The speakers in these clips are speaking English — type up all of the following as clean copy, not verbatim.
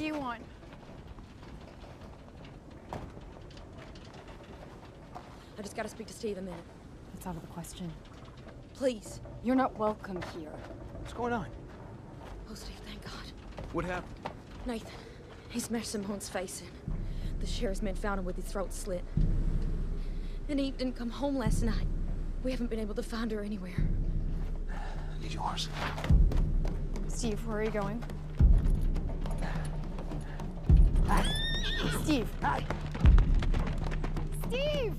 do you want? I just gotta speak to Steve a minute. It's out of the question. Please. You're not welcome here. What's going on? Oh, Steve, thank God. What happened? Nathan, he smashed Simone's face in. The sheriff's men found him with his throat slit. And Eve didn't come home last night. We haven't been able to find her anywhere. I need yours. Steve, where are you going? Steve! Steve!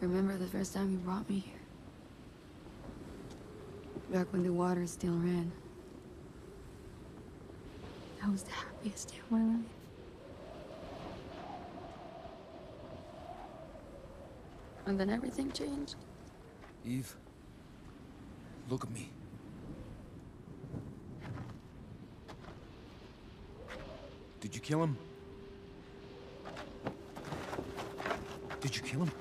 Remember the first time you brought me here? Back when the water still ran. That was the happiest day of my life. And then everything changed. Eve, look at me. Did you kill him? Did you kill him?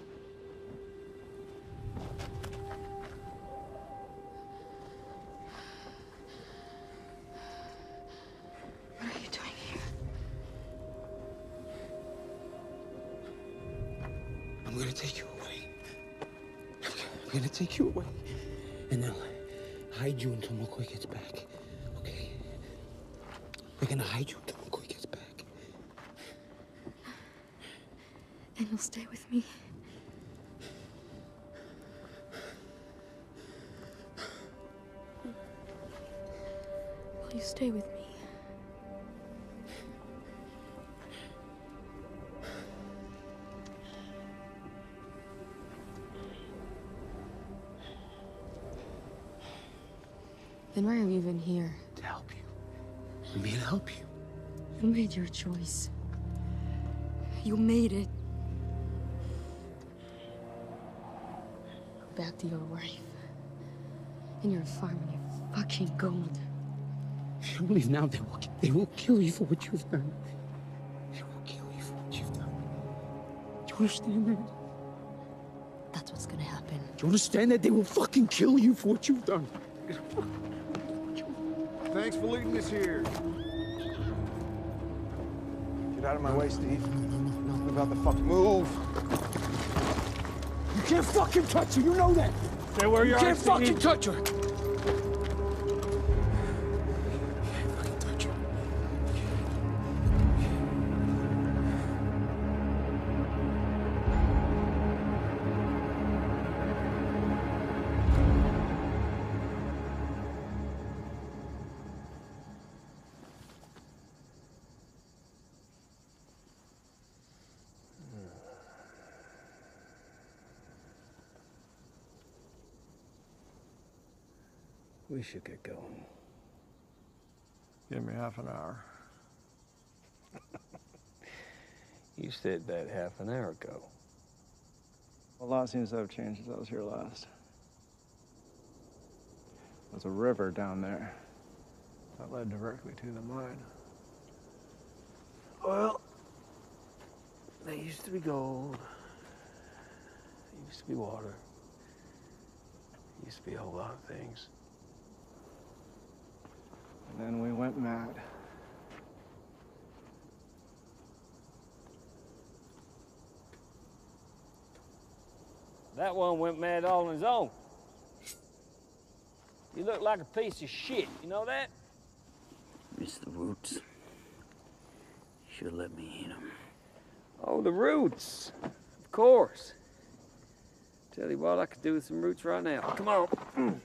What are you doing here? I'm gonna take you away. I'm gonna take you away. And then hide you until McCoy gets back. Okay? We're gonna hide you until McCoy gets back. And you'll stay with me. Will you stay with me? Then why are we even here? To help you. I'm here to help you. You made your choice. You made it. Go back to your wife. And your farm and your fucking gold. If you don't leave now, they will kill you for what you've done. They will kill you for what you've done. Do you understand that? That's what's gonna happen. Do you understand that? They will fucking kill you for what you've done. Thanks for leading us here. Get out of my way, Steve. Move out the fuck. Move! You can't fucking touch her, you know that! Stay where you are, can't Steve. fucking touch her! We should get going. Give me half an hour. You said that half an hour ago. A lot seems to have changed since I was here last. There's a river down there that led directly to the mine. Well, there used to be gold. There used to be water. There used to be a whole lot of things. And then we went mad. That one went mad all on his own. You look like a piece of shit, you know that? Mr. Roots. Should have let me hit him. Oh, the roots. Of course. Tell you what, I could do with some roots right now. Come on.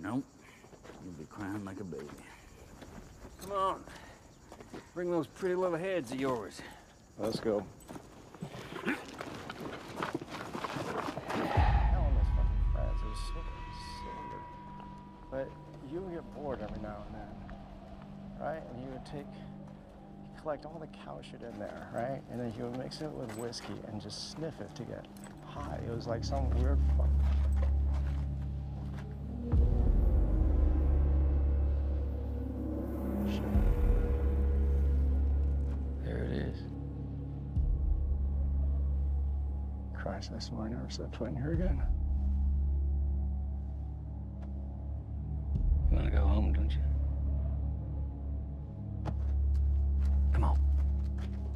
Nope. You You'll be crying like a baby. Come on. Bring those pretty little heads of yours. Let's go. But you would get bored every now and then, right? And you would collect all the cow shit in there, right? And then you would mix it with whiskey and just sniff it to get high. It was like some weird fuck. There it is. Christ, I swore I never set foot in here again. You wanna go home, don't you? Come on.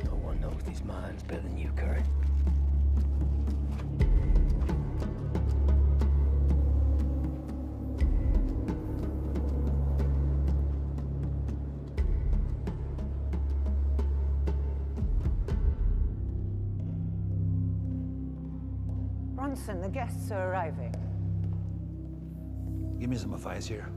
No one knows these mines better than you, Curry. Bronson, the guests are arriving. Give me some advice here.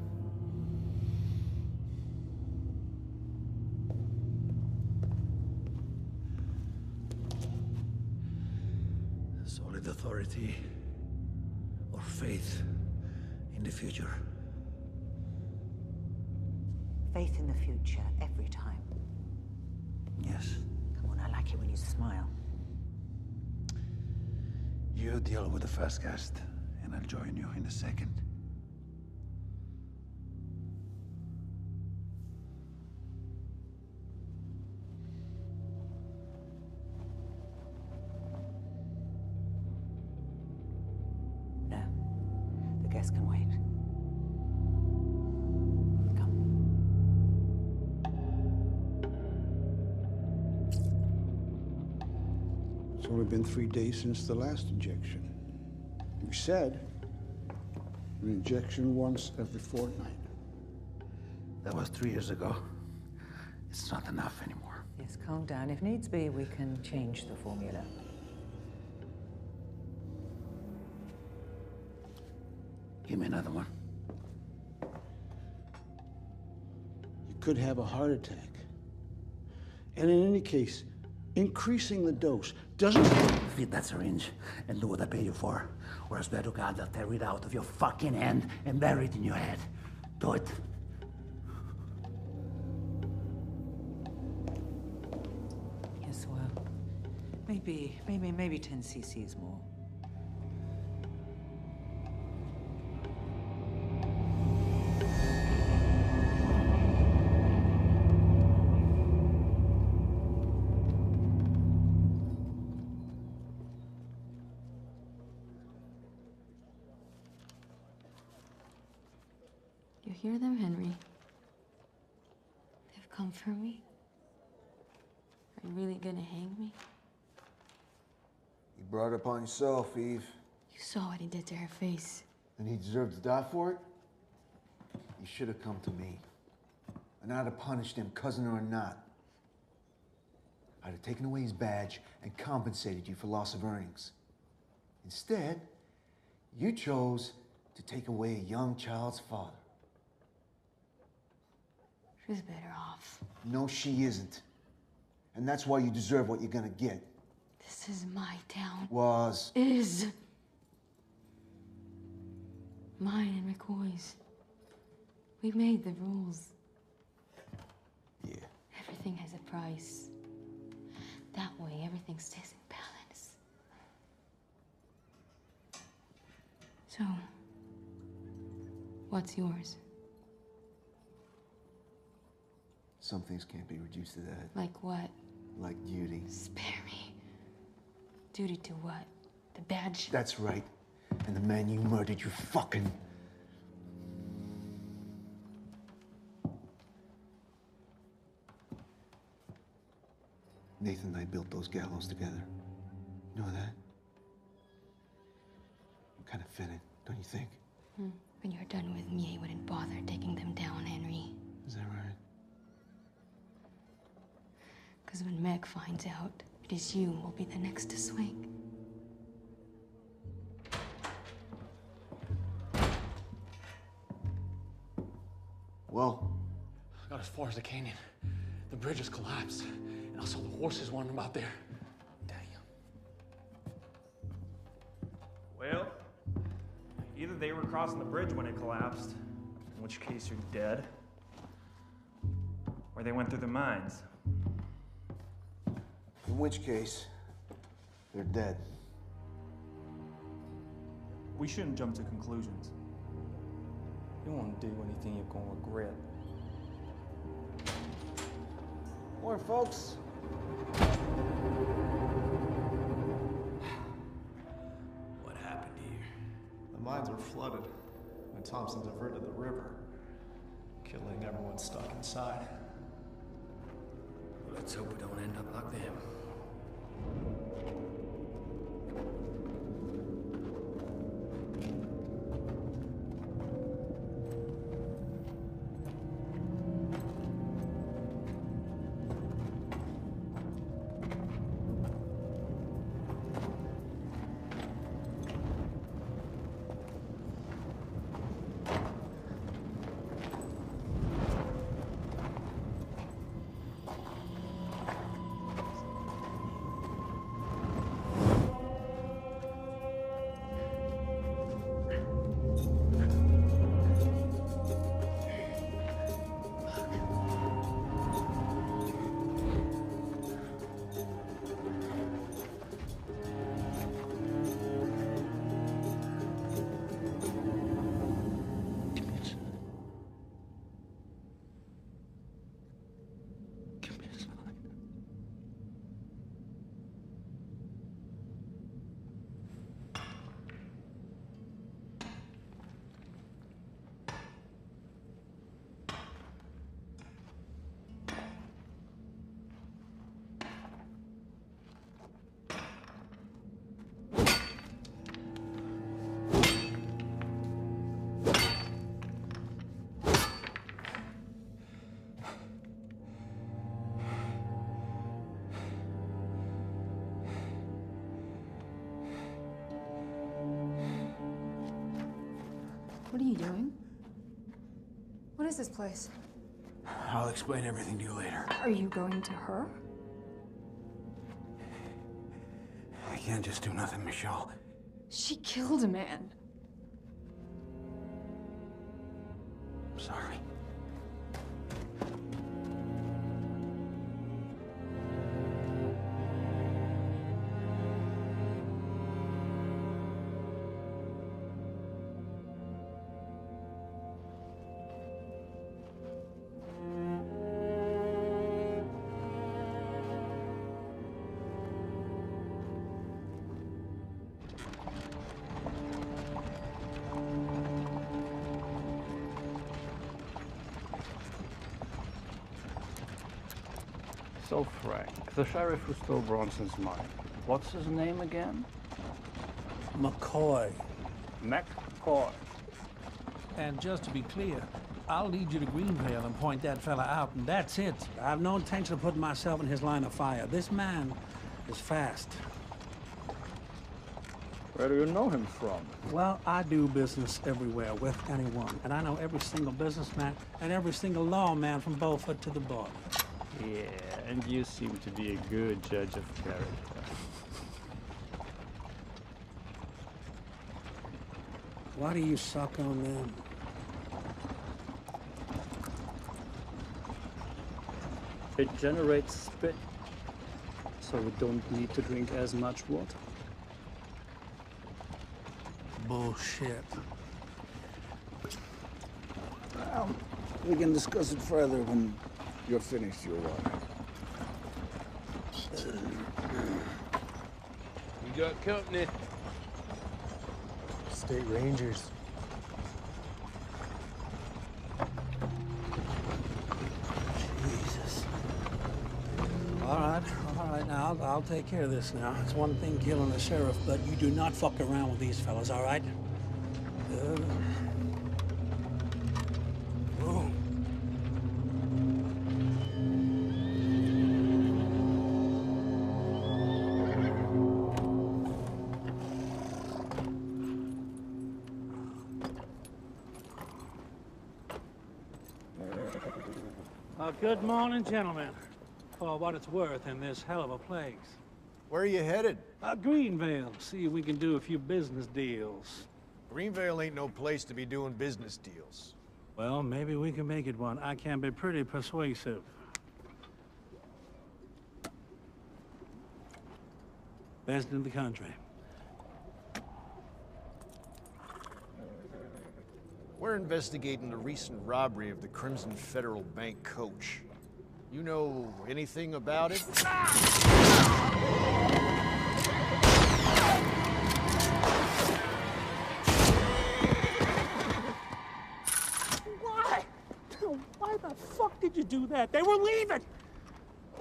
Solid authority or faith in the future? Faith in the future, every time. Yes. Come on, I like it when you smile. You deal with the fast cast, and I'll join you in a second. No, the guests can wait. Come. It's only been 3 days since the last injection. We said an injection once every fortnight. That was 3 years ago. It's not enough anymore. Yes, calm down. If needs be, we can change the formula. Give me another one. You could have a heart attack. And in any case, increasing the dose doesn't... Feed that syringe and do what I pay you for. Or I swear to God, I'll tear it out of your fucking hand and bury it in your head. Do it. Yes, well, maybe 10 cc's more. You hear them, Henry? They've come for me. Are you really gonna hang me? You brought it upon yourself, Eve. You saw what he did to her face. And he deserved to die for it? You should have come to me. And I'd have punished him, cousin or not. I'd have taken away his badge and compensated you for loss of earnings. Instead, you chose to take away a young child's father. She's better off. No, she isn't. And that's why you deserve what you're gonna get. This is my town. Was. Is. Mine and McCoy's. We made the rules. Yeah. Everything has a price. That way, everything stays in balance. So, what's yours? Some things can't be reduced to that. Like what? Like duty. Spare me. Duty to what? The badge? That's right. And the man you murdered, you fucking... Nathan and I built those gallows together. You know that? Kind of fitting, don't you think? When you're done with me, I wouldn't bother taking them down, Henry. Is that right? Because when Meg finds out, it is you who will be the next to swing. Well? I got as far as the canyon. The bridge has collapsed, and I saw the horses wandering about there. Damn. Well, either they were crossing the bridge when it collapsed, in which case you're dead, or they went through the mines. In which case, they're dead. We shouldn't jump to conclusions. You won't do anything you're gonna regret. Morning, folks. What happened here? The mines were flooded, and Thompson diverted the river, killing everyone stuck inside. Let's hope we don't end up like them. What are you doing? What is this place? I'll explain everything to you later. Are you going to her? I can't just do nothing, Michelle. She killed a man. I'm sorry. So, Frank, the sheriff who stole Bronson's money, what's his name again? McCoy. McCoy. And just to be clear, I'll lead you to Greenvale and point that fella out, and that's it. I have no intention of putting myself in his line of fire. This man is fast. Where do you know him from? Well, I do business everywhere with anyone, and I know every single businessman and every single lawman from Beaufort to the border. Yeah, and you seem to be a good judge of character. Why do you suck on them? It generates spit, so we don't need to drink as much water. Bullshit. Well, we can discuss it further when you're finished your water. We got company. State Rangers. Jesus. All right, now I'll take care of this now. It's one thing killing the sheriff, but you do not fuck around with these fellas, all right? Boom. Good morning, gentlemen. For what it's worth in this hell of a place. Where are you headed? Greenvale. See if we can do a few business deals. Greenvale ain't no place to be doing business deals. Well, maybe we can make it one. I can be pretty persuasive. Best in the country. We're investigating the recent robbery of the Crimson Federal Bank coach. You know anything about it? Why? Why the fuck did you do that? They were leaving!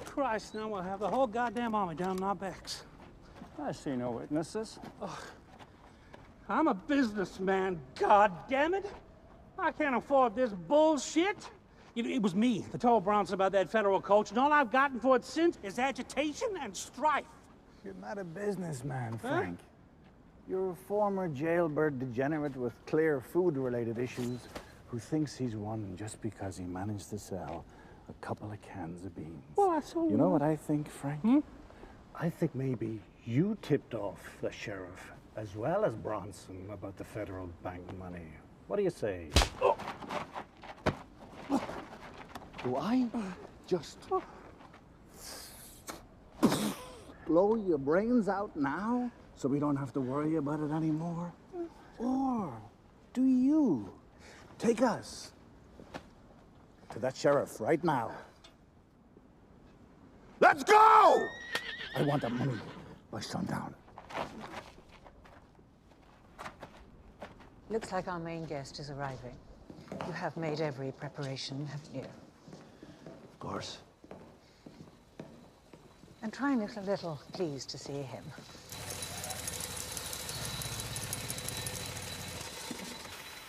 Christ, now we'll have the whole goddamn army down on our backs. I see no witnesses. Oh, I'm a businessman, god damn it! I can't afford this bullshit. It was me that told Bronson about that federal coach, and all I've gotten for it since is agitation and strife. You're not a businessman, Frank. You're a former jailbird degenerate with clear food-related issues who thinks he's won just because he managed to sell a couple of cans of beans. Well, that's all. You know what I think, Frank? I think maybe you tipped off the sheriff as well as Bronson about the federal bank money. What do you say? Do I just blow your brains out now so we don't have to worry about it anymore? Or do you take us to that sheriff right now? Let's go! I want that money by sundown. Looks like our main guest is arriving. You have made every preparation, haven't you? Of course. And try and look a little pleased to see him.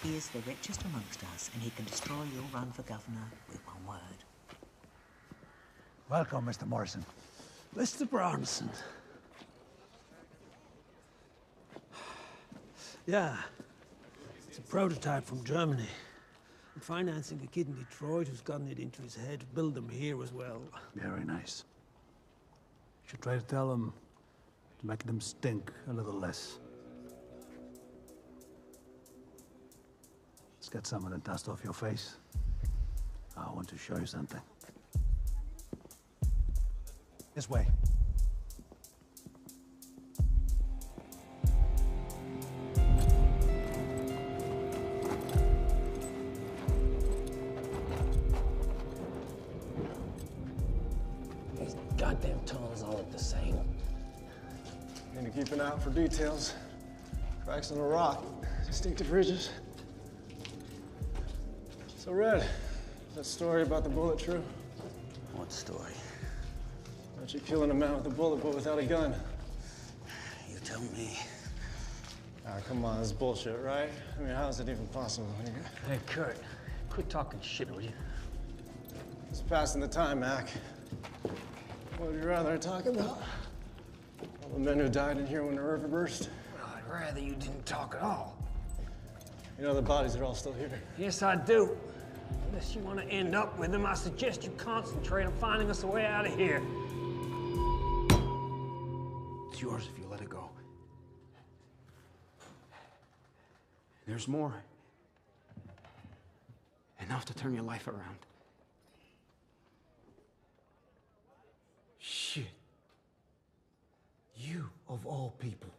He is the richest amongst us, and he can destroy your run for governor with one word. Welcome, Mr. Morrison. Mr. Bronson. Yeah. It's a prototype from Germany. I'm financing a kid in Detroit who's gotten it into his head to build them here as well. Very nice. Should try to tell them to make them stink a little less. Let's get some of the dust off your face. I want to show you something. This way. These goddamn tunnels all look the same. Need to keep an eye out for details. Cracks in the rock, distinctive ridges. So, Red, that story about the bullet true? What story? About you killing a man with a bullet but without a gun. You tell me. Ah, come on, this is bullshit, right? I mean, how is it even possible? Hey, Kurt, quit talking shit, will you? It's passing the time, Mac. What would you rather I talk about? All the men who died in here when the river burst? Well, I'd rather you didn't talk at all. You know the bodies are all still here. Yes, I do. Unless you want to end up with them, I suggest you concentrate on finding us a way out of here. It's yours if you let it go. There's more. Enough to turn your life around. Shit. You, of all people.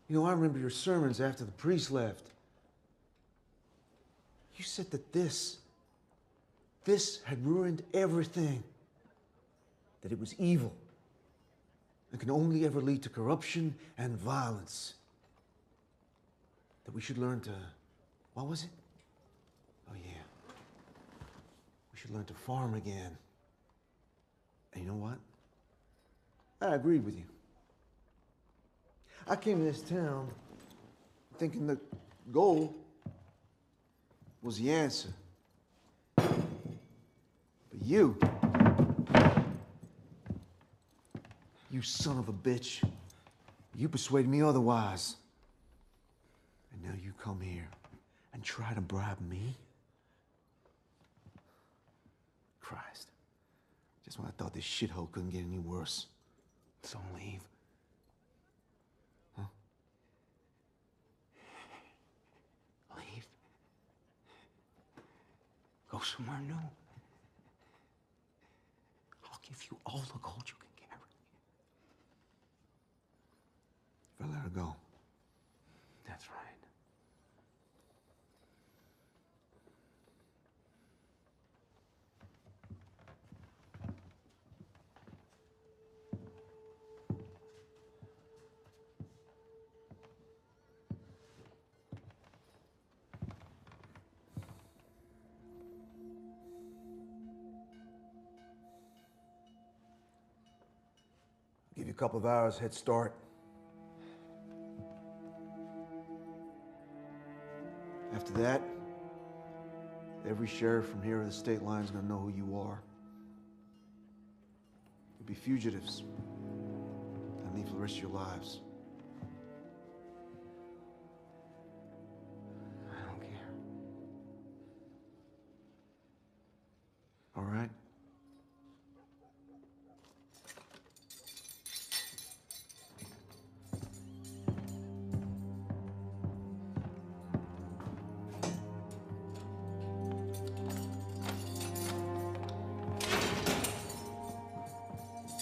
You know, I remember your sermons after the priest left. You said that this had ruined everything. That it was evil. And can only ever lead to corruption and violence. That we should learn to, what was it? Oh yeah. We should learn to farm again. And you know what? I agreed with you. I came to this town thinking the goal was the answer. But you son of a bitch, you persuaded me otherwise. And now you come here and try to bribe me? Just when I thought this shithole couldn't get any worse. So leave. Huh? Leave. Go somewhere new. I'll give you all the gold you can carry. If I let her go. That's right. Give you a couple of hours head start. After that, every sheriff from here to the state line is gonna know who you are. You'll be fugitives. And leave for the rest of your lives. I don't care. All right?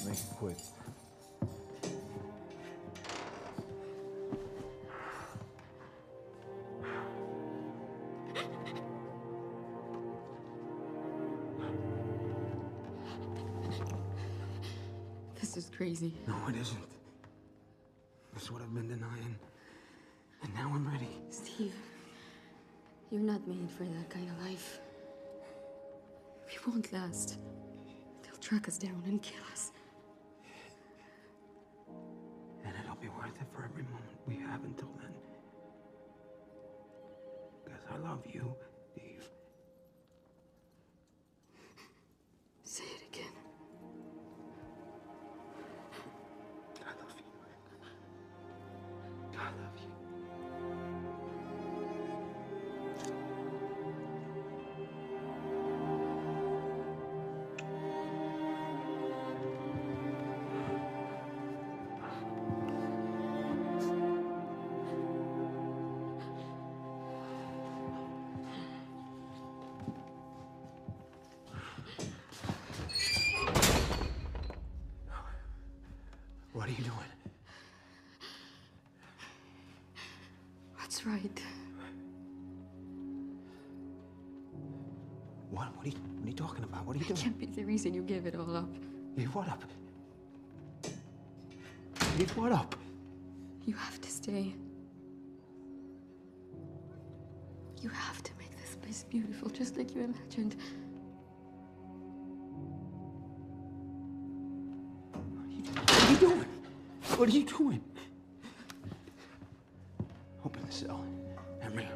Make it quick. This is crazy. No, it isn't. That's what I've been denying. And now I'm ready. Steve, you're not made for that kind of life. We won't last. They'll track us down and kill us. And it'll be worth it for every moment we have until then. Because I love you, Eve. Say it again. I love you. I love you. What are you doing? What's right? What are you talking about? What are you doing? Can't be the reason you gave it all up. Give what up? Give what up? You have to stay. You have to make this place beautiful, just like you imagined. What are you doing? What are you doing? Open the cell. Henry.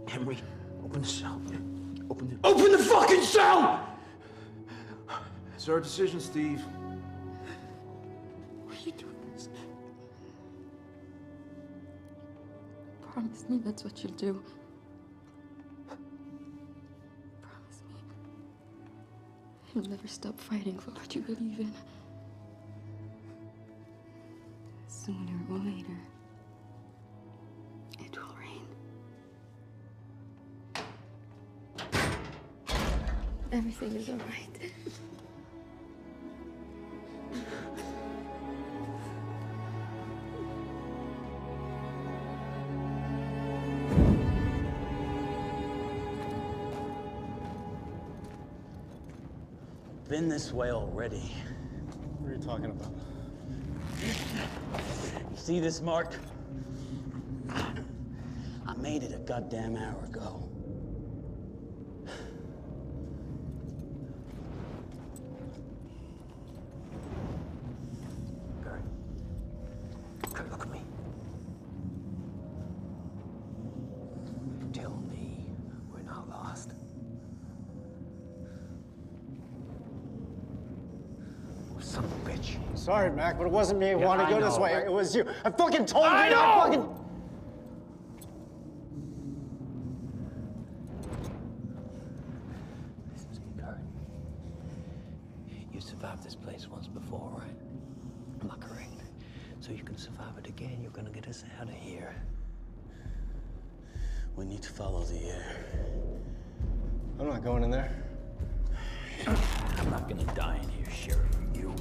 Henry, open the cell. Open the fucking cell! It's our decision, Steve. Why are you doing this? Promise me that's what you'll do. Promise me. You'll never stop fighting for what you believe in. Sooner or later, it will rain. Everything is all right. Been this way already. What are you talking about? You see this mark? I made it a goddamn hour ago. Kurt, look at me. Tell me we're not lost. Son of a bitch. Sorry, Mac, but it wasn't me who Yeah, wanted to I go this know, way. right? It was you. I fucking told you. I I know! fucking... Listen to me, Kurt. survived this place once before, right? Am I correct? So you can survive it again. You're gonna get us out of here. We need to follow the air. I'm not going in there. I'm not gonna die in here, Sheriff. You.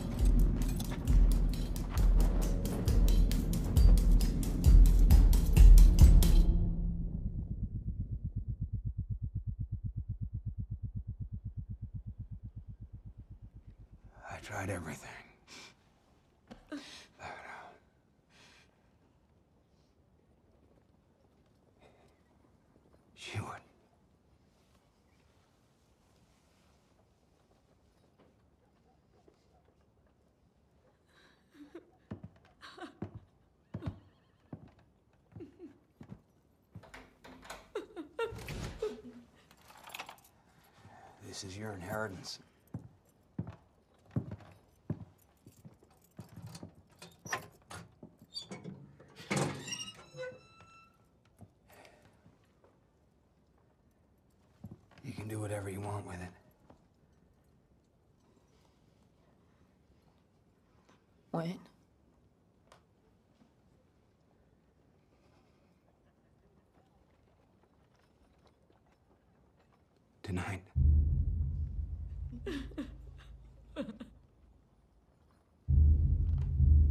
I tried everything. She would. This is your inheritance. You can do whatever you want with it. When? Tonight.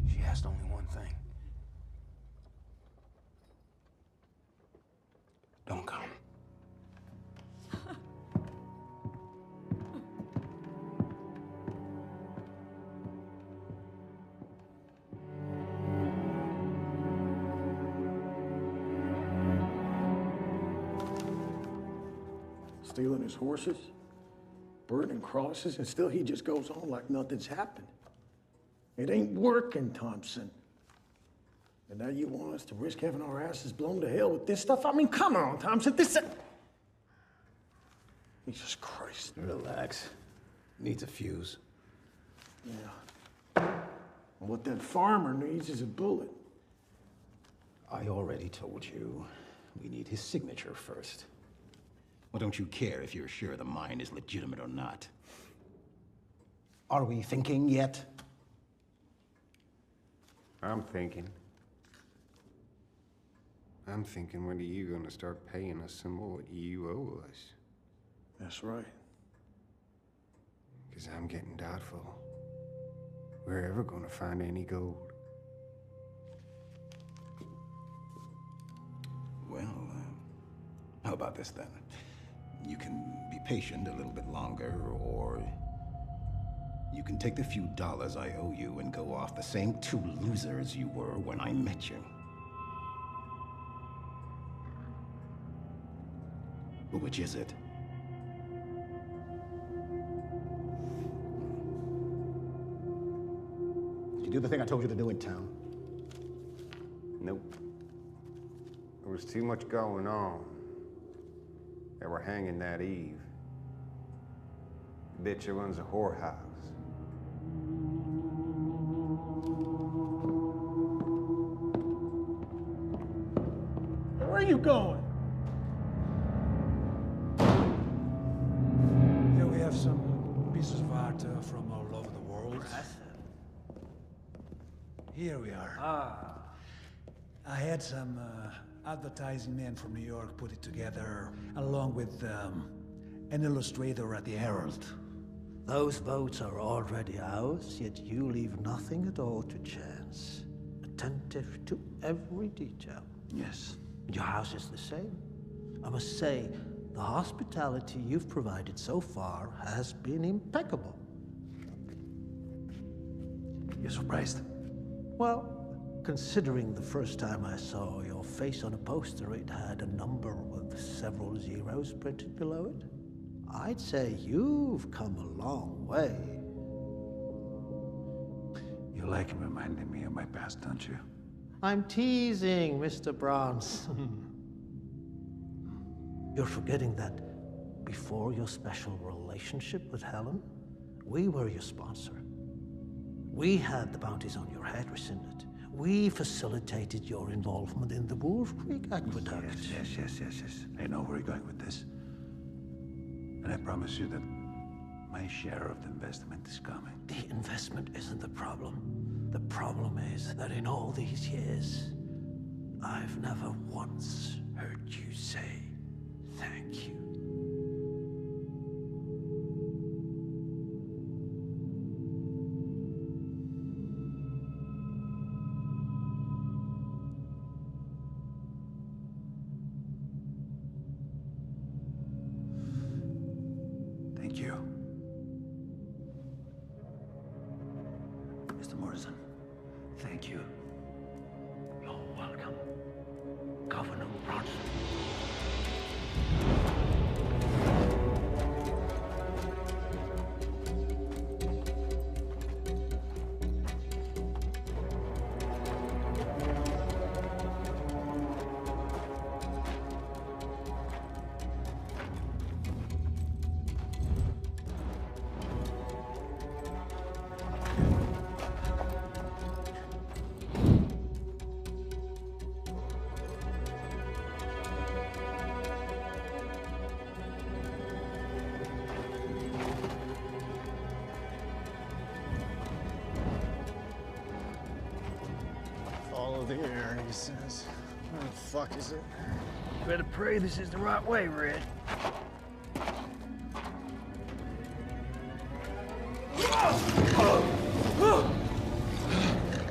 She asked only one thing. Don't come. Stealing his horses, burning crosses, and still he just goes on like nothing's happened. It ain't working, Thompson. And now you want us to risk having our asses blown to hell with this stuff? I mean, come on, Thompson, this... Jesus Christ. Relax. Needs a fuse. Yeah. And what that farmer needs is a bullet. I already told you. We need his signature first. Well, don't you care if you're sure the mine is legitimate or not? Are we thinking yet? I'm thinking, when are you gonna start paying us some of what you owe us? That's right. Because I'm getting doubtful we're ever gonna find any gold. Well, how about this then? You can be patient a little bit longer, or you can take the few dollars I owe you and go off the same two losers you were when I met you. Which is it? Did you do the thing I told you to do in town? Nope. There was too much going on. They were hanging that Eve. The bitch who runs a whorehouse. Where are you going? Here we have some pieces of art from all over the world. Here we are. I had some advertising men from New York put it together, along with an illustrator at the Herald. Those boats are already ours, yet you leave nothing at all to chance. Attentive to every detail. Yes. Your house is the same. I must say, the hospitality you've provided so far has been impeccable. You're surprised? Well, considering the first time I saw your face on a poster, it had a number with several zeros printed below it. I'd say you've come a long way. You like reminding me of my past, don't you? I'm teasing, Mr. Bronson. You're forgetting that before your special relationship with Helen, we were your sponsor. We had the bounties on your head rescinded. We facilitated your involvement in the Wolf Creek Aqueduct. Yes. I know where you're going with this. And I promise you that my my share of the investment is coming. The investment isn't the problem. The problem is that in all these years, I've never once heard you say thank you. Thank you. Mr. Morrison, thank you. You're welcome, Governor Bronson. Follow the air, he says. Where the fuck is it? Better pray this is the right way, Red.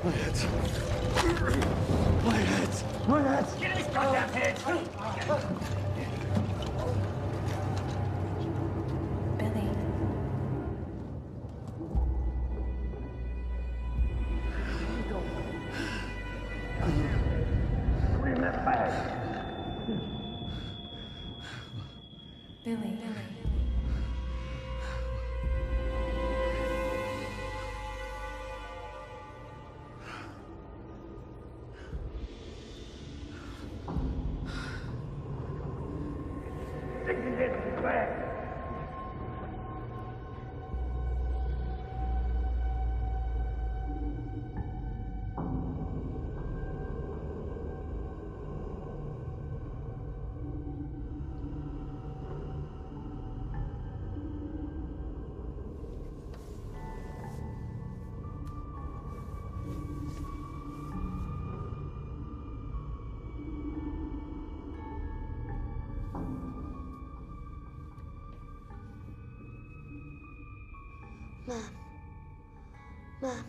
My head. My head. My head. Get his goddamn head! Billy. Put him in that bag. Billy. Take his head in the bag. Mom. Mom.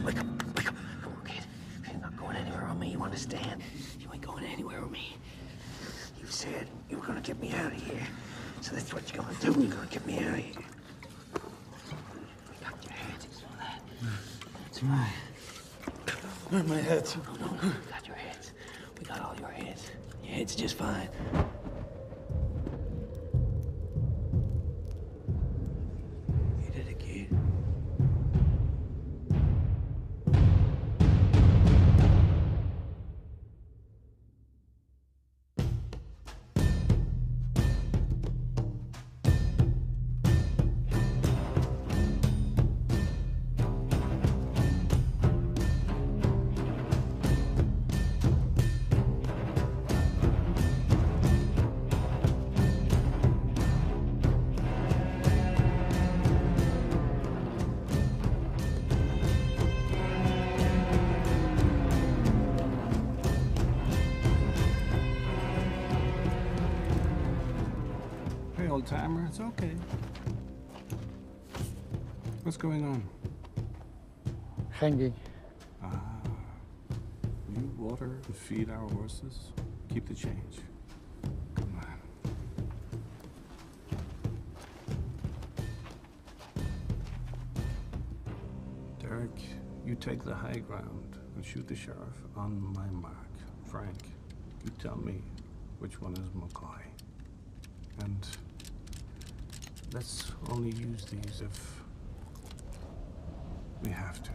Wake up. Come on, kid. You're not going anywhere with me, you understand? You ain't going anywhere with me. You said you were gonna get me out of here. So that's what you're gonna do. You're gonna get me out of here. You got your hands on that. It's mine. Where are my heads? No, we got your heads. We got all your heads. Your head's just fine. You did it, kid. Hey, old timer, it's okay. What's going on? Hanging. You water and feed our horses. Keep the change. Come on. Derek, you take the high ground and shoot the sheriff on my mark. Frank, you tell me which one is McCoy. And let's only use these if we have to.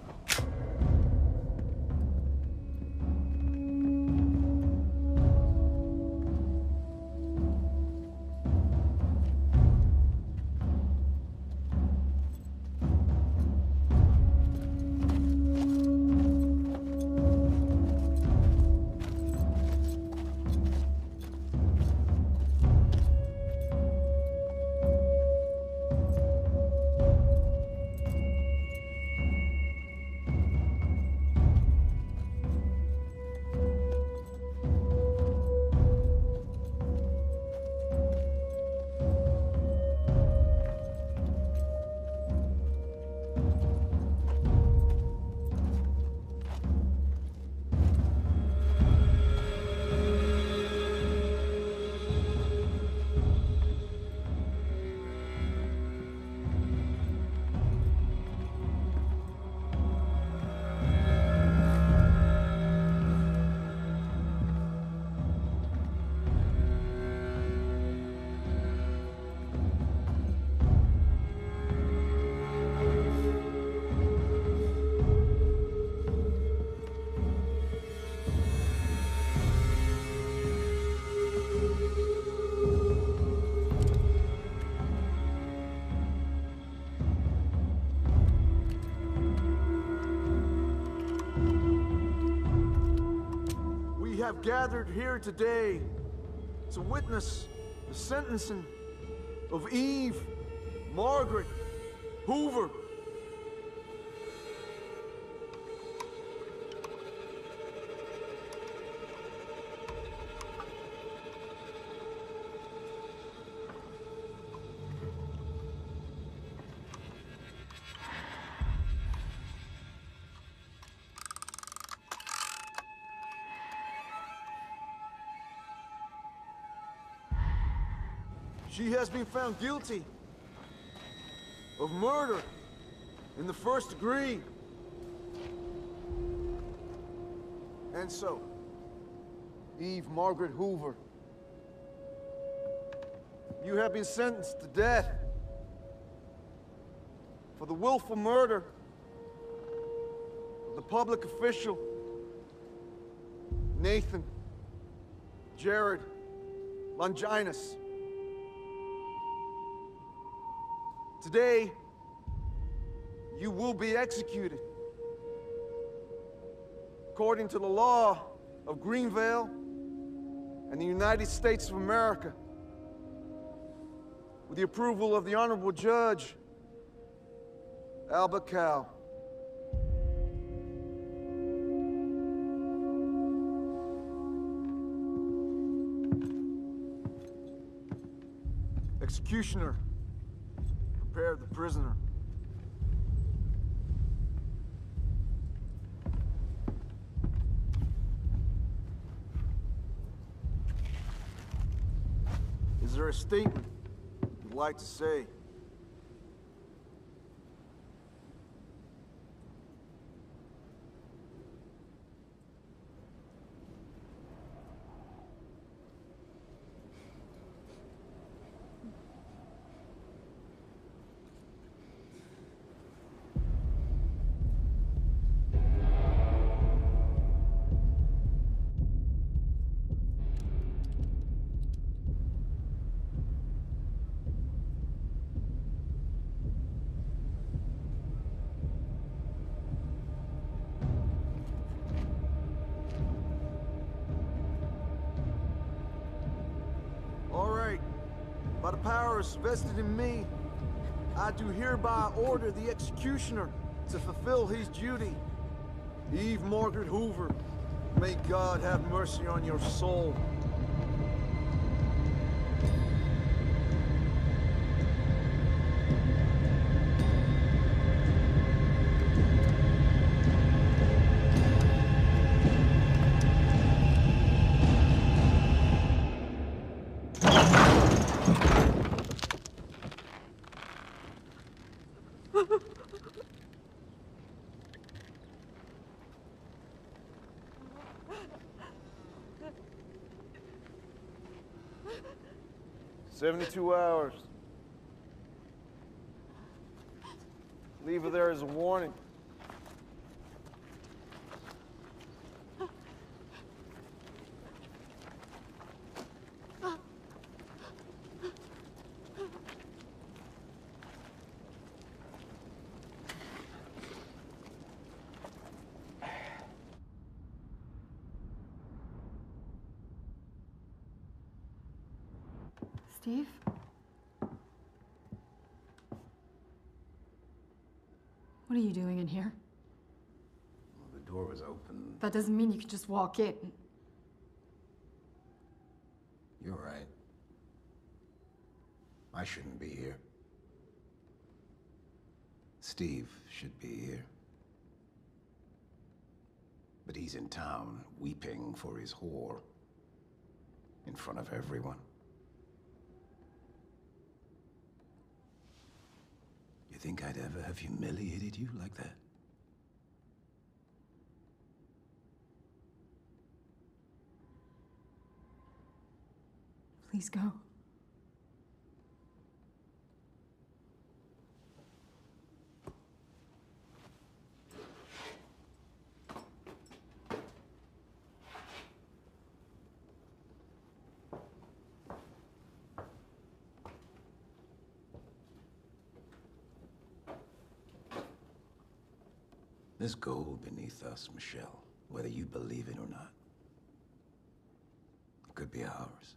have gathered here today to witness the sentencing of Eve Margaret Hoover. She has been found guilty of murder in the first degree. And so, Eve Margaret Hoover, you have been sentenced to death for the willful murder of the public official Nathan Jared Longinus. Today, you will be executed according to the law of Greenvale and the United States of America, with the approval of the Honorable Judge Albert Cow. Executioner, prepare the prisoner. Is there a statement you'd like to say? By the powers vested in me, I do hereby order the executioner to fulfill his duty. Eve Margaret Hoover, may God have mercy on your soul. "72 hours. Leave her there as a warning. Steve? What are you doing in here? Well, the door was open. That doesn't mean you can just walk in. You're right. I shouldn't be here. Steve should be here. But he's in town, weeping for his whore. In front of everyone. You think I'd ever have humiliated you like that? Please go. There's gold beneath us, Michelle, whether you believe it or not. could be ours.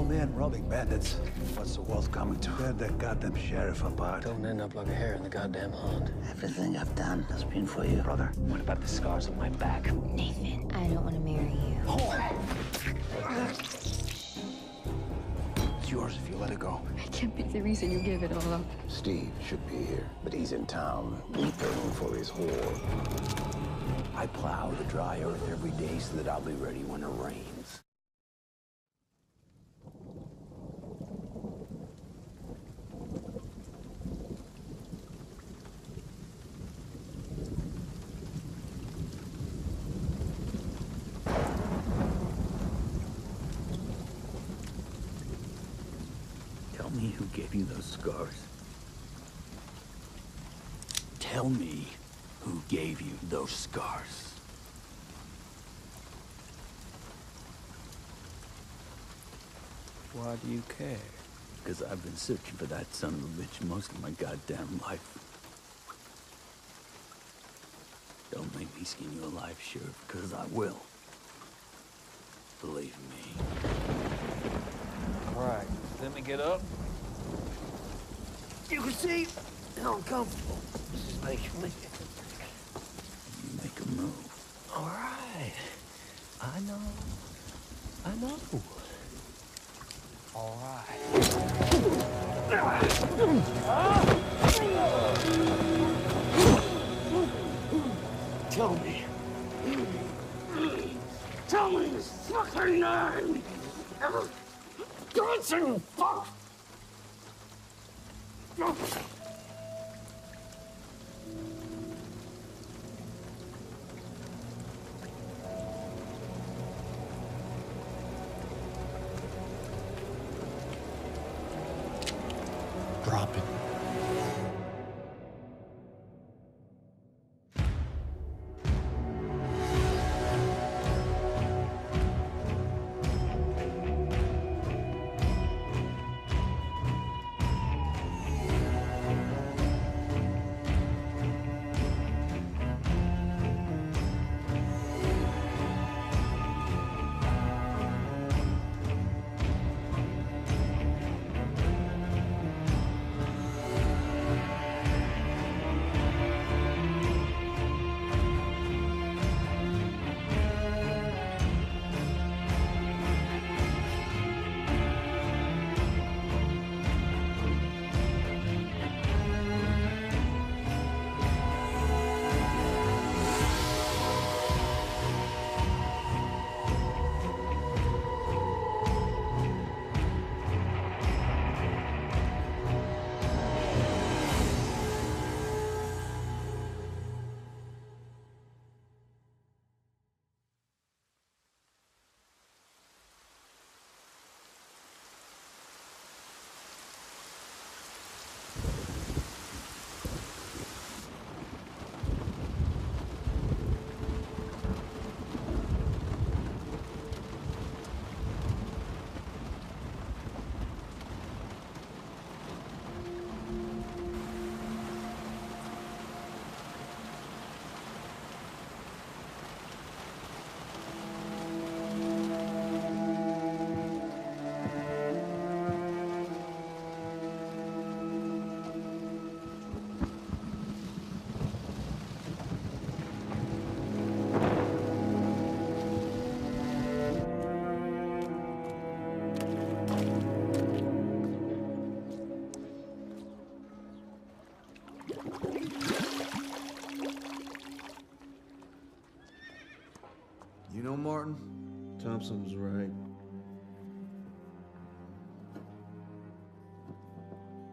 Man robbing bandits. What's the world coming to? Tear that goddamn sheriff apart. Don't end up like a hare in the goddamn hunt. Everything I've done has been for you, brother. What about the scars on my back? Nathan, I don't want to marry you. It's yours if you let it go. I can't be the reason you gave it all up. Steve should be here, but he's in town, weeping for his whore. I plow the dry earth every day so that I'll be ready when it rains. Tell me who gave you those scars. Tell me who gave you those scars. Why do you care? Because I've been searching for that son of a bitch most of my goddamn life. Don't make me skin you alive, Sheriff, because I will. Believe me. All right, let me get up. You can see how uncomfortable this is making me. You make a move. All right. I know. All right. Tell me. Tell me his fucking name! Johnson! Fuck! Drop it. You know, Martin, Thompson was right.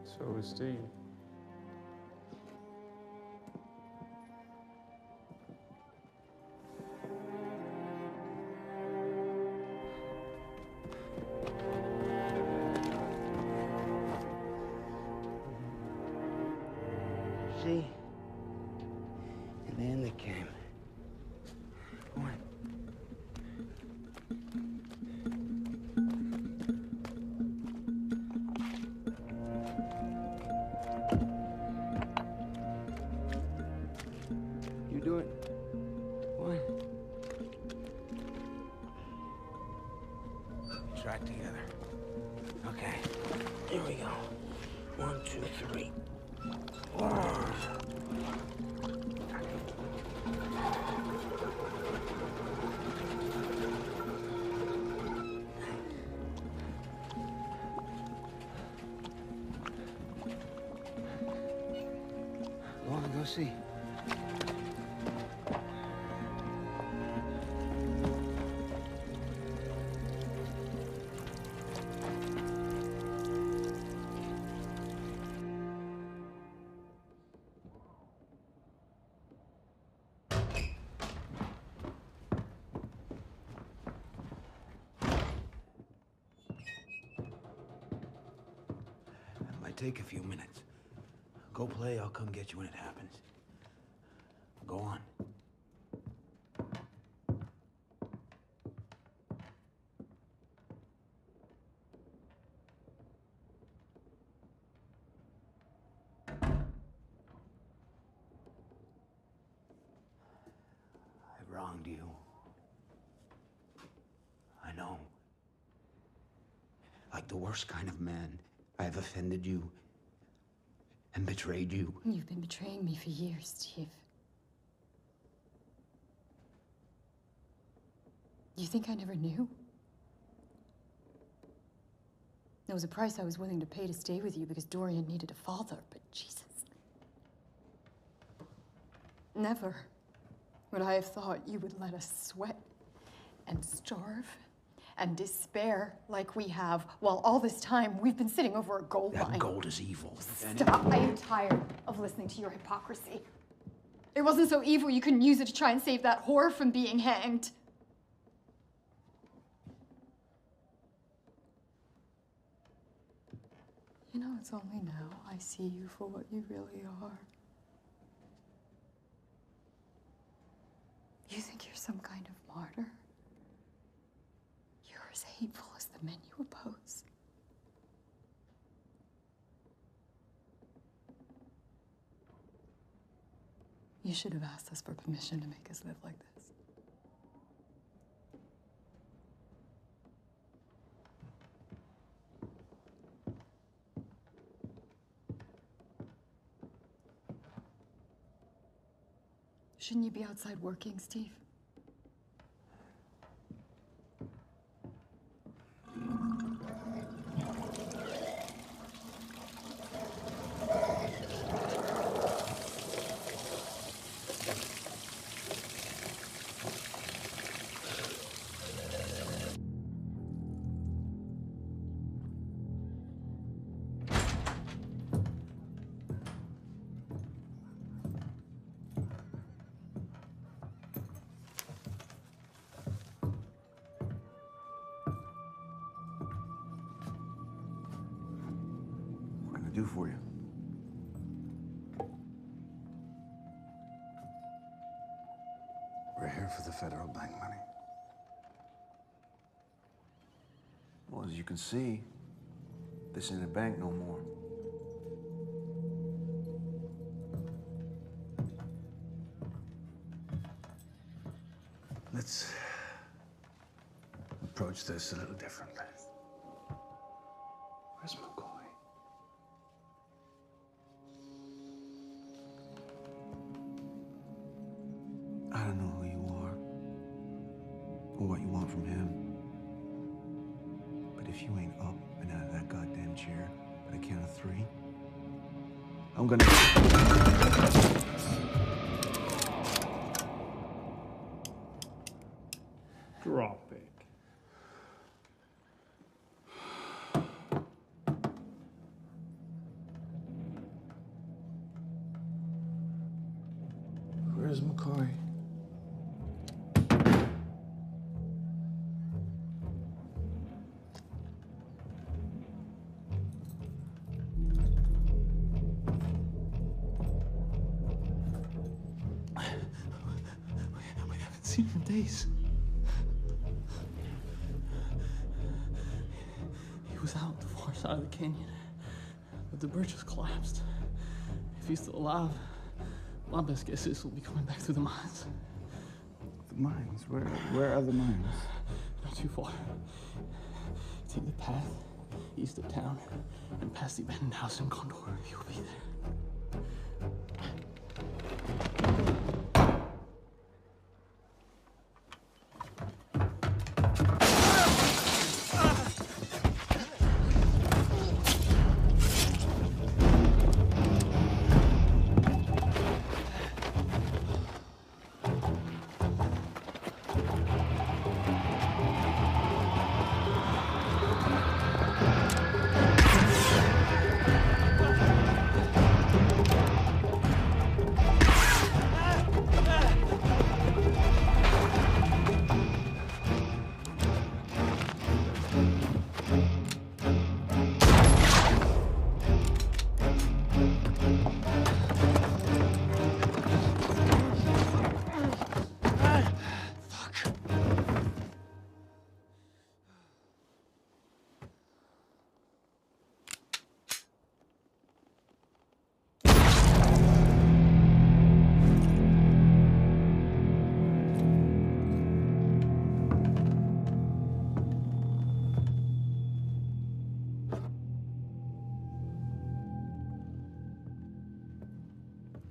So was Steve. See? And then they came. Go on. You do it. One. Strike together. Okay. Here we go. 1, 2, 3. Go on, go see. It might take a few minutes. Go play, I'll come get you when it happens. Go on. I wronged you. I know. Like the worst kind of man, I have offended you and betrayed you. You've been betraying me for years, Steve. You think I never knew? There was a price I was willing to pay to stay with you because Dorian needed a father, but Jesus. Never would I have thought you would let us sweat and starve and despair like we have, while all this time we've been sitting over a gold mine. That gold is evil. Stop. I am tired of listening to your hypocrisy. It wasn't so evil you couldn't use it to try and save that whore from being hanged. You know, it's only now I see you for what you really are. You think you're some kind of martyr? You're as hateful as the men you oppose. You should have asked us for permission to make us live like this. Shouldn't you be outside working, Steve? Do for you. We're here for the federal bank money. Well, as you can see, this ain't a bank no more. Let's approach this a little differently. Where's McCoy? I don't know who you are or what you want from him. But if you ain't up and out of that goddamn chair at the count of 3, I'm gonna... Drop it. Where's McCoy? We haven't seen him in days. He was out the far side of the canyon, but the bridge has collapsed. If he's still alive, my best guess is he'll be coming back through the mines. The mines? Where are the mines? Not too far. Take the path east of town and past the abandoned house in Condor. He'll be there.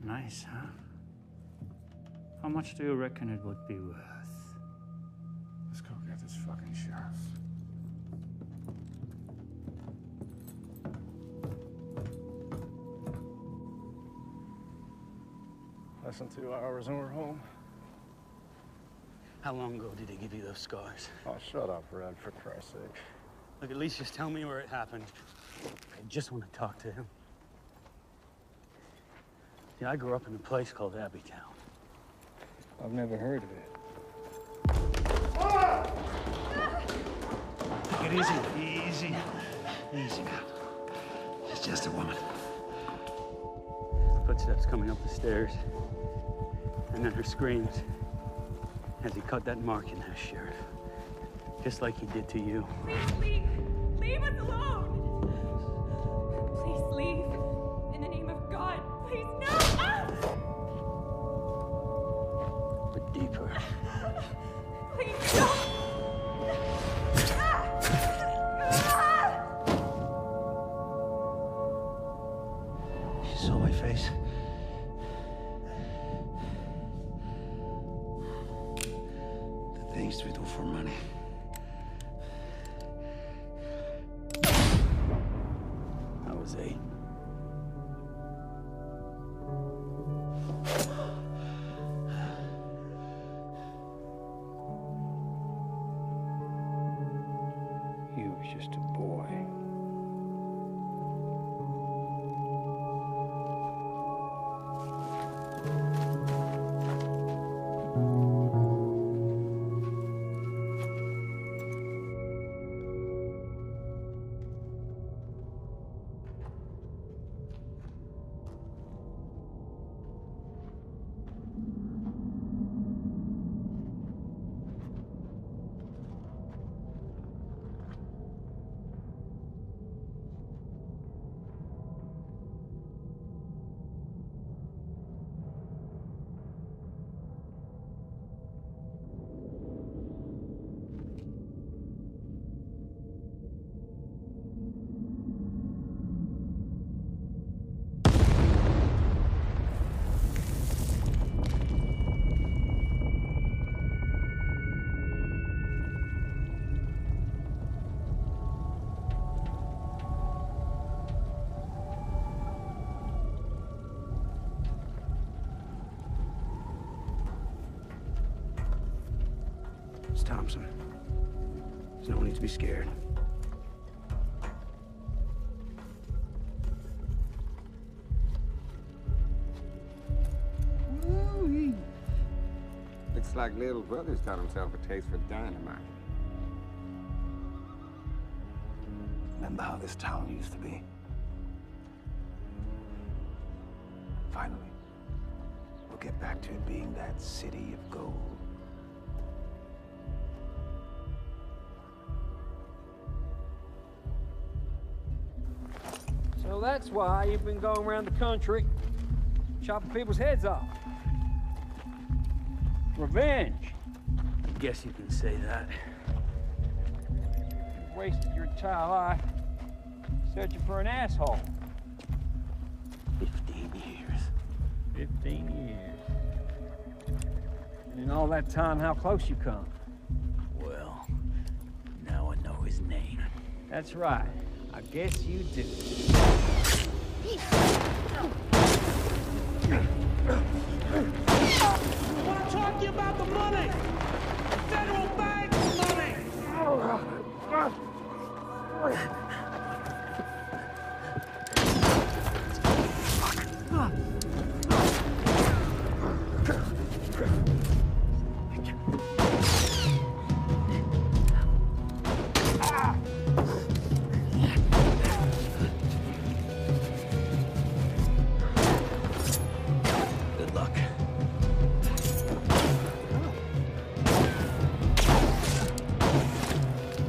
Nice, huh? How much do you reckon it would be worth? Let's go get this fucking sheriff. Less than 2 hours and we're home. How long ago did he give you those scars? Oh, shut up, Red, for Christ's sake. Look, at least just tell me where it happened. I just want to talk to him. See, I grew up in a place called Abbeytown. I've never heard of it. Take it easy, easy. Easy now. It's just a woman. Footsteps coming up the stairs. And then her screams as he cut that mark in her shirt. Just like he did to you. Please leave. Leave us alone. Please leave. In the name of God, please, no! Ah! But deeper. Please don't. She saw my face. The things we do for money. I was 8. You were just a boy. It's Thompson. There's no need to be scared. Woo-wee. Looks like little brother's taught himself a taste for dynamite. Remember how this town used to be? Finally, we'll get back to it being that city of gold. So that's why you've been going around the country, chopping people's heads off. Revenge. I guess you can say that. You've wasted your entire life searching for an asshole. 15 years. 15 years. And in all that time, how close you come? Well, now I know his name. That's right. I guess you do. I want to talk to you about the money! Federal bank money! Good luck.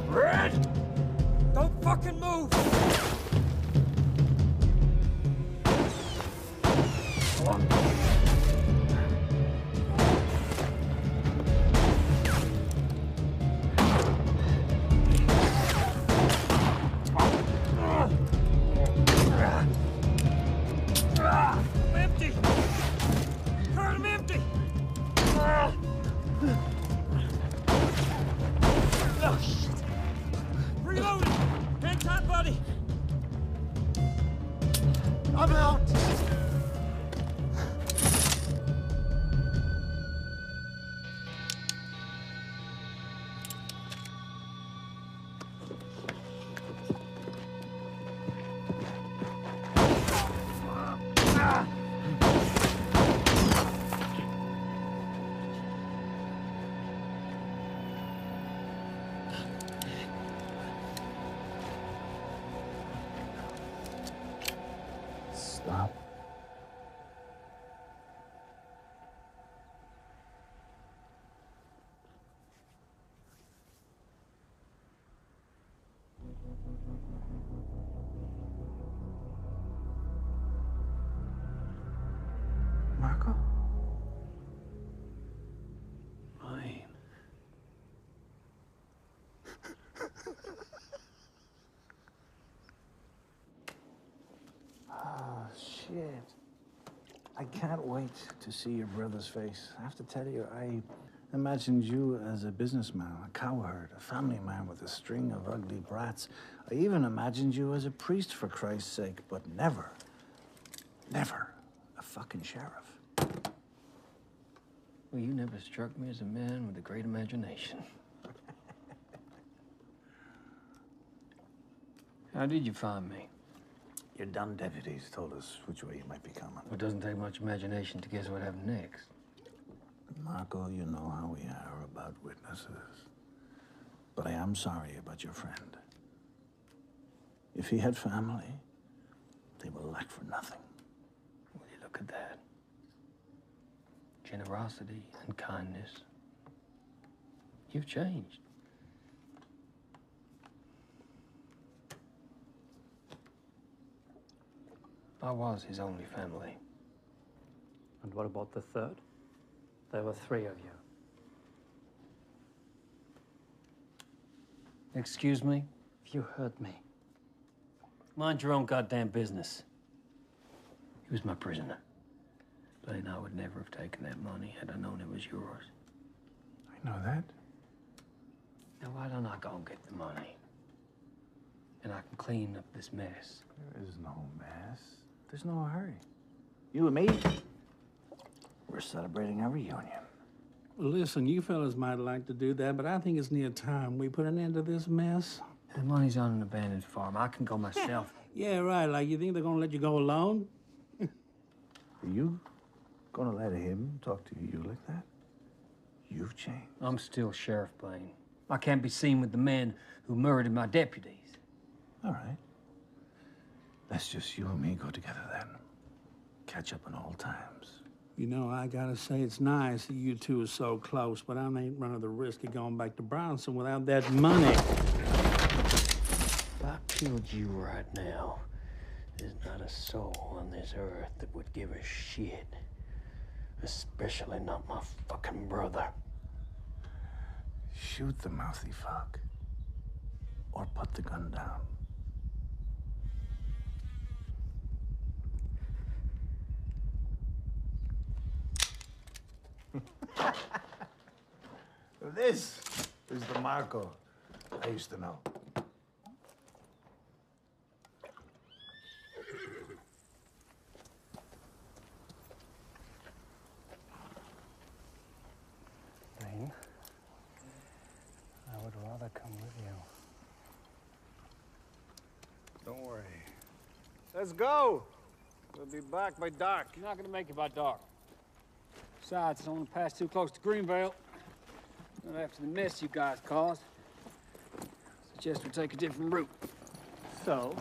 Red! Don't fucking Marco? Mine. Oh, shit. I can't wait to see your brother's face. I have to tell you, I imagined you as a businessman, a cowherd, a family man with a string of ugly brats. I even imagined you as a priest, for Christ's sake, but never, never a fucking sheriff. Well, you never struck me as a man with a great imagination. How did you find me? Your dumb deputies told us which way you might be coming. Well, it doesn't take much imagination to guess what happened next. Marco, you know how we are about witnesses. But I am sorry about your friend. If he had family, they will lack for nothing. Well, you look at that. Generosity and kindness. You've changed. I was his only family. And what about the third? There were 3 of you. Excuse me? You heard me. Mind your own goddamn business. He was my prisoner. Blaine, I would never have taken that money had I known it was yours. I know that. Now, why don't I go and get the money? And I can clean up this mess. There is no mess. There's no hurry. You and me, we're celebrating our reunion. Listen, you fellas might like to do that, but I think it's near time we put an end to this mess. The money's on an abandoned farm. I can go myself. Yeah, right. Like, you think they're gonna let you go alone? Are you gonna let him talk to you like that? You've changed. I'm still Sheriff Blaine. I can't be seen with the men who murdered my deputies. All right. Let's just you and me go together then. Catch up on old times. You know, I gotta say, it's nice that you two are so close, but I ain't running the risk of going back to Bronson without that money. If I killed you right now, there's not a soul on this earth that would give a shit. Especially not my fucking brother. Shoot the mouthy fuck. Or put the gun down. This is the Marco I used to know. Blaine, I would rather come with you. Don't worry. Let's go. We'll be back by dark. You're not gonna make it by dark. Besides, I don't want to pass too close to Greenvale. Not after the mess you guys caused. Suggest we take a different route. So,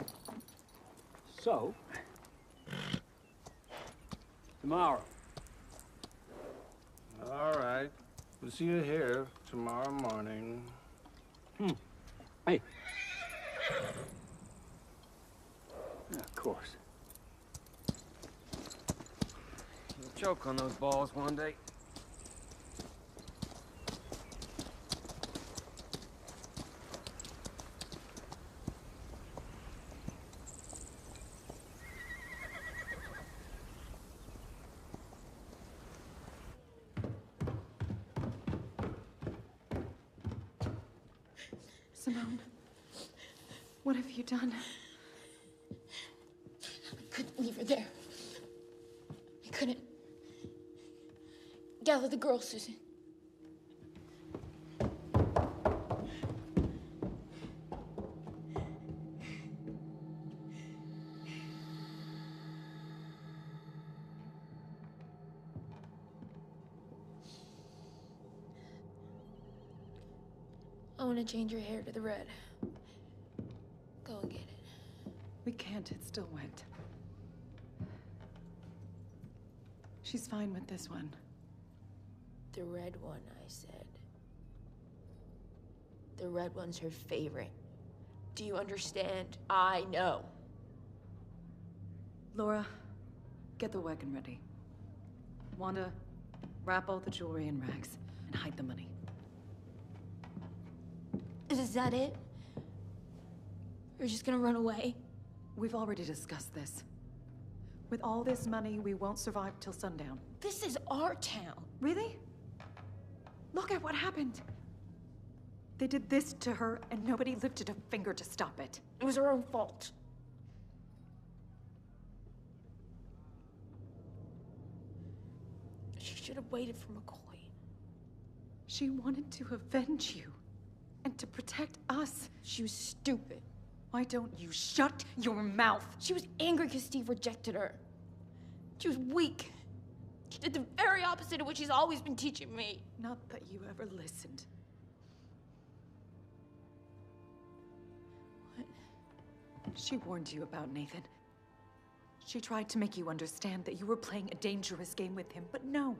tomorrow. All right. We'll see you here tomorrow morning. Hey. Yeah, of course. You'll choke on those balls one day. Simone, what have you done? I couldn't leave her there. I couldn't. Gather the girls, Susan. I want to change your hair to the red. Go and get it. We can't, it's still wet. She's fine with this one. The red one, I said. The red one's her favorite. Do you understand? I know. Laura, get the wagon ready. Wanda, wrap all the jewelry in rags and hide the money. Is that it? You're just gonna run away? We've already discussed this. With all this money, we won't survive till sundown. This is our town. Really? Look at what happened. They did this to her, and nobody lifted a finger to stop it. It was her own fault. She should have waited for McCoy. She wanted to avenge you, and to protect us. She was stupid. Why don't you shut your mouth? She was angry because Steve rejected her. She was weak. She did the very opposite of what she's always been teaching me. Not that you ever listened. What? She warned you about Nathan. She tried to make you understand that you were playing a dangerous game with him, but no.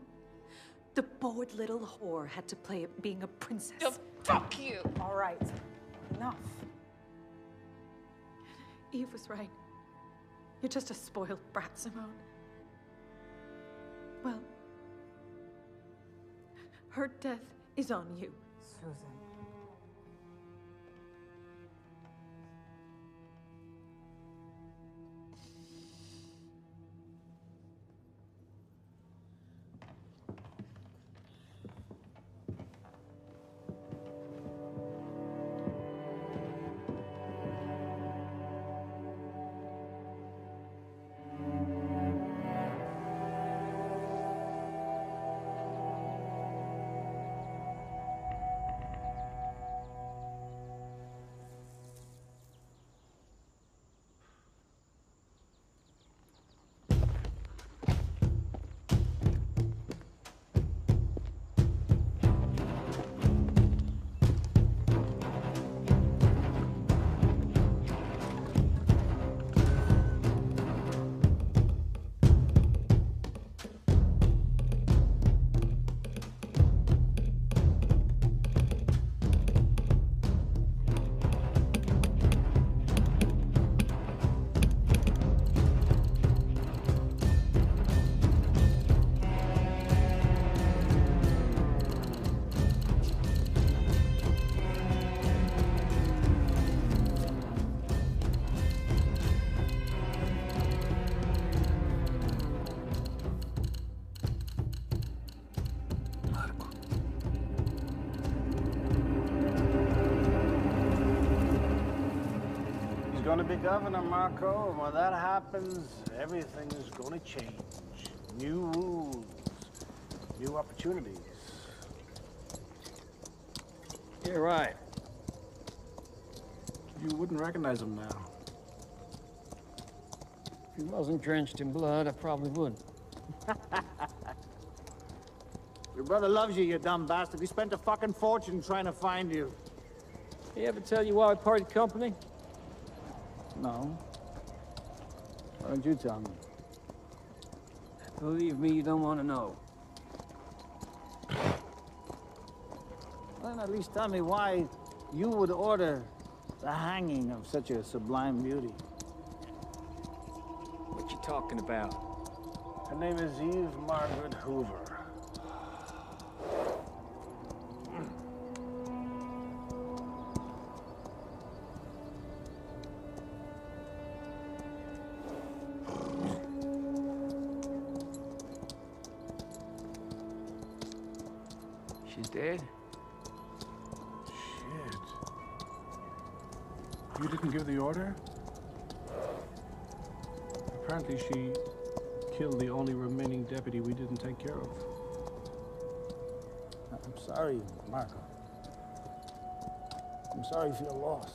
The bored little whore had to play at being a princess. Oh, fuck you! All right, enough. Eve was right. You're just a spoiled brat, Simone. Well, her death is on you. Susan. Going to be governor, Marco, and when that happens, everything is going to change. New rules, new opportunities. You're right. You wouldn't recognize him now. If he wasn't drenched in blood, I probably would. Your brother loves you, you dumb bastard. He spent a fucking fortune trying to find you. He ever tell you why we parted company? No. Why don't you tell me? Believe me, you don't want to know. Well, then at least tell me why you would order the hanging of such a sublime beauty. What you talking about? Her name is Eve Margaret Hoover. She's dead? Shit. You didn't give the order? Apparently she killed the only remaining deputy we didn't take care of. I'm sorry, Marco. I'm sorry for your loss.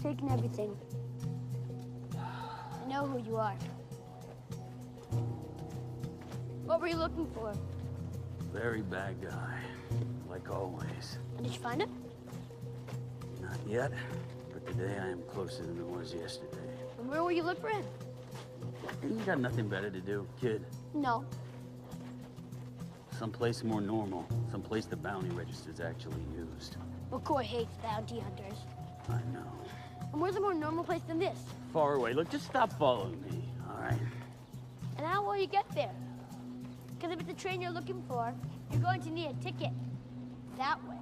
taken everything. I know who you are. What were you looking for? Very bad guy, like always. And did you find it? Not yet, but today I am closer than I was yesterday. And where will you look for him? You got nothing better to do, kid. No. Someplace more normal. Someplace the bounty register's actually used. McCoy hates bounty hunters. I know. And where's a more normal place than this? Far away. Look, just stop following me, all right? And how will you get there? Because if it's the train you're looking for, you're going to need a ticket. That way.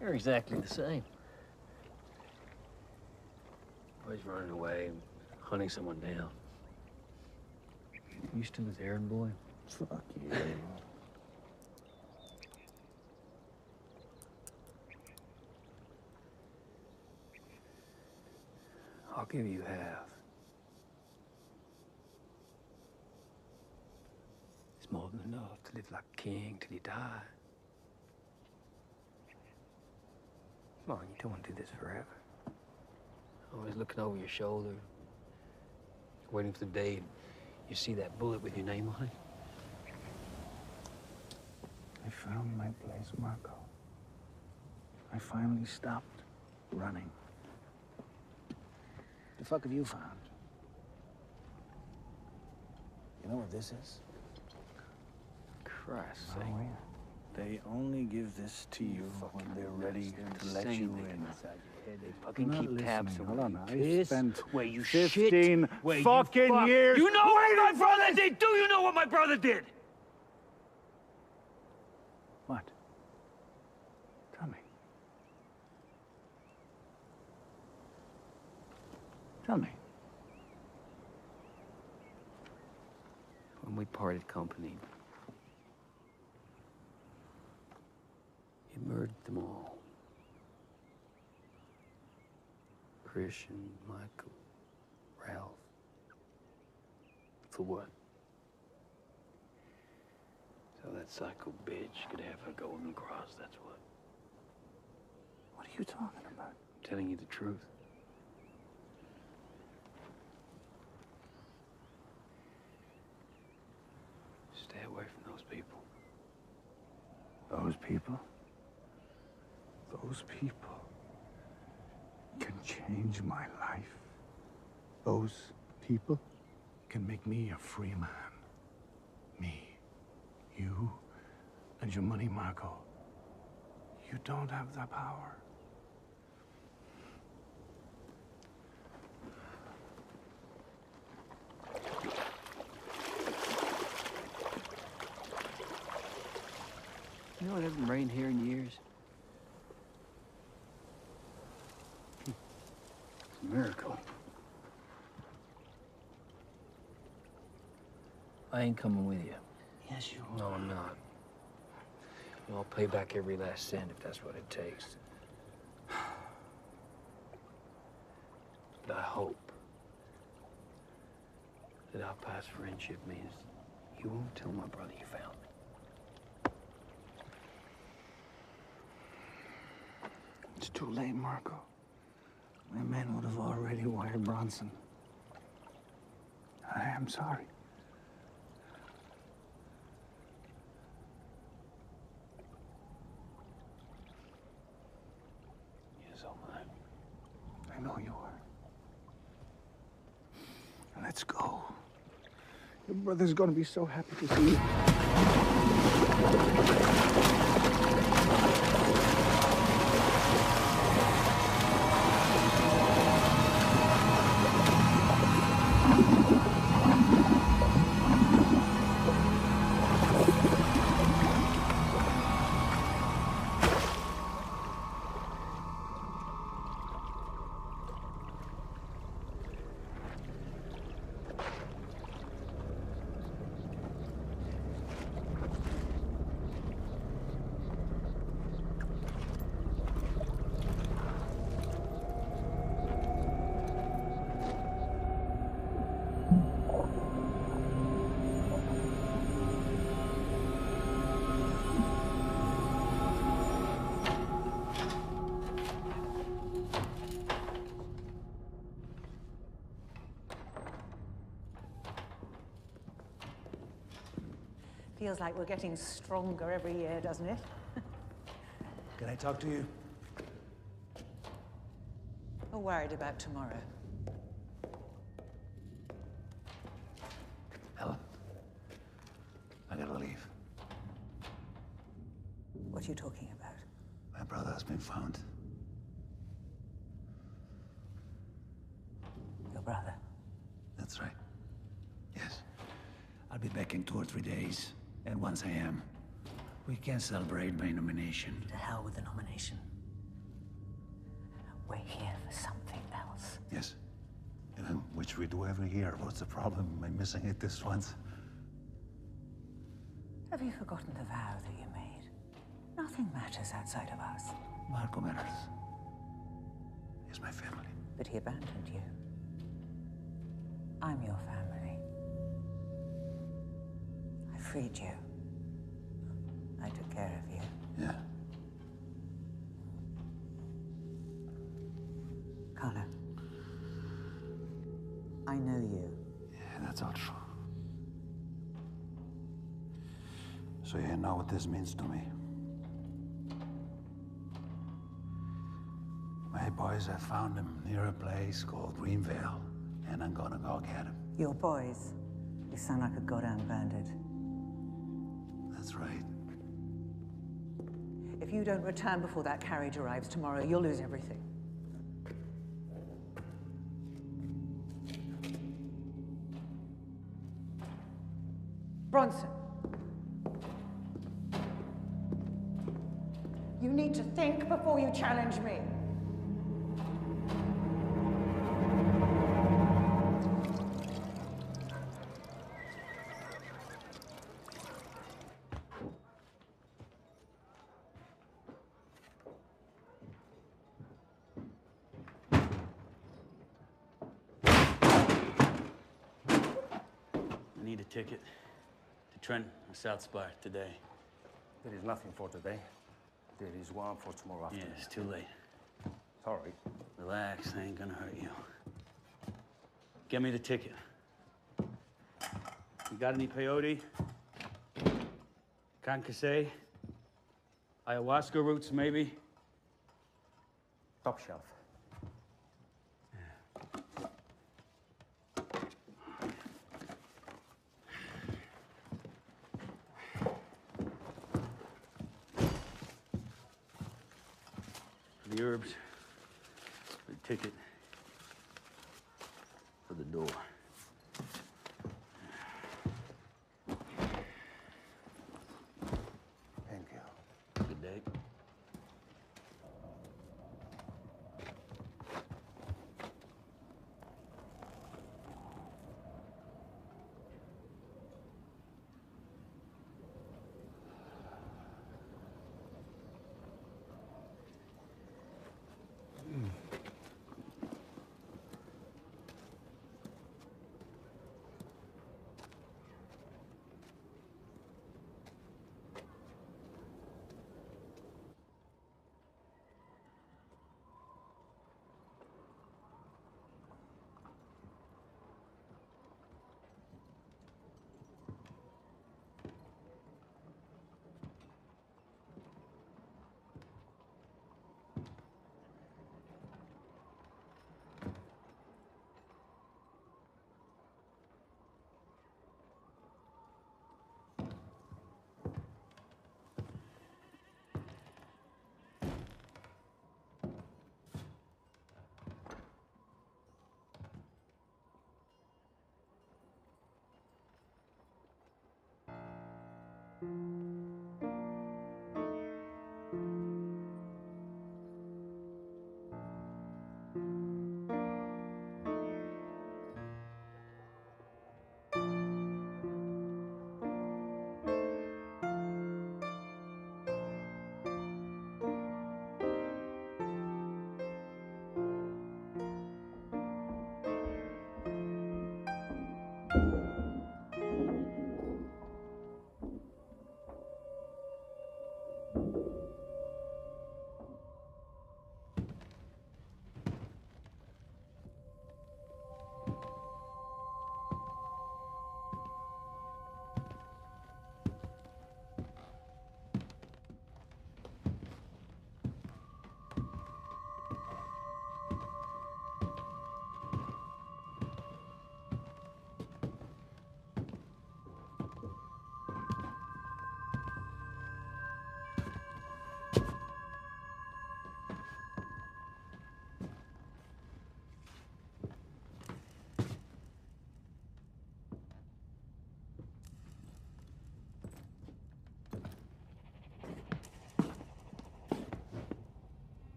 You're exactly the same. Always running away, hunting someone down. You still his errand boy? Fuck you. I'll give you half. It's more than enough to live like a king till you die. Come on, you don't want to do this forever. Always looking over your shoulder, waiting for the day you see that bullet with your name on it. I found my place, Marco. I finally stopped running. The fuck have you found? You know what this is? Christ's Oh, sake. yeah. They only give this to you when they're ready to let you in. They fucking You're not keep tabs listening. on Hold me. on, I Piss spent where you 15 shit, where fucking you fuck. years You know what my waiting for brother this. did? Do you know what my brother did? What? Tell me. Tell me. When we parted company, you murdered them all. Christian, Michael, Ralph. For what? So that psycho bitch could have her golden cross, that's what. What are you talking about? I'm telling you the truth. Stay away from those people. Those people? Those people can change my life. Those people can make me a free man. Me, you, and your money, Marco. You don't have the power. You know it hasn't rained here in years? It's a miracle. I ain't coming with you. Yes, you No, I'm not. I'll pay back every last cent if that's what it takes. But I hope that our past friendship means you won't tell my brother you found me. It's too late, Marco. My men would have already wired Bronson. I am sorry. Yes, am I. I know you are. Let's go. Your brother's gonna be so happy to see you. Feels like we're getting stronger every year, doesn't it? Can I talk to you? We're worried about tomorrow. Helen, I gotta leave. What are you talking about? My brother has been found. Your brother? That's right. Yes. I'll be back in 2 or 3 days. And once I am, we can celebrate my nomination. To hell with the nomination. We're here for something else. Yes. Which we do every year. What's the problem? Am I missing it this once? Have you forgotten the vow that you made? Nothing matters outside of us. Marco matters. He's my family. But he abandoned you. I'm your family. I freed you. I took care of you. Yeah. Connor. I know you. Yeah, that's all true. So you know what this means to me. My boys have found him near a place called Greenvale, and I'm gonna go get him. Your boys? You sound like a goddamn bandit. That's right. If you don't return before that carriage arrives tomorrow, you'll lose everything. Bronson. You need to think before you challenge me. I need a ticket to Trenton or South Spire today. There is nothing for today. There is one for tomorrow Yeah, afternoon. it's too late. Sorry. Relax, I ain't gonna hurt you. Get me the ticket. You got any peyote? Concassé? Ayahuasca roots, maybe? Top shelf. The herbs, the ticket for the door. Thank you. Good day.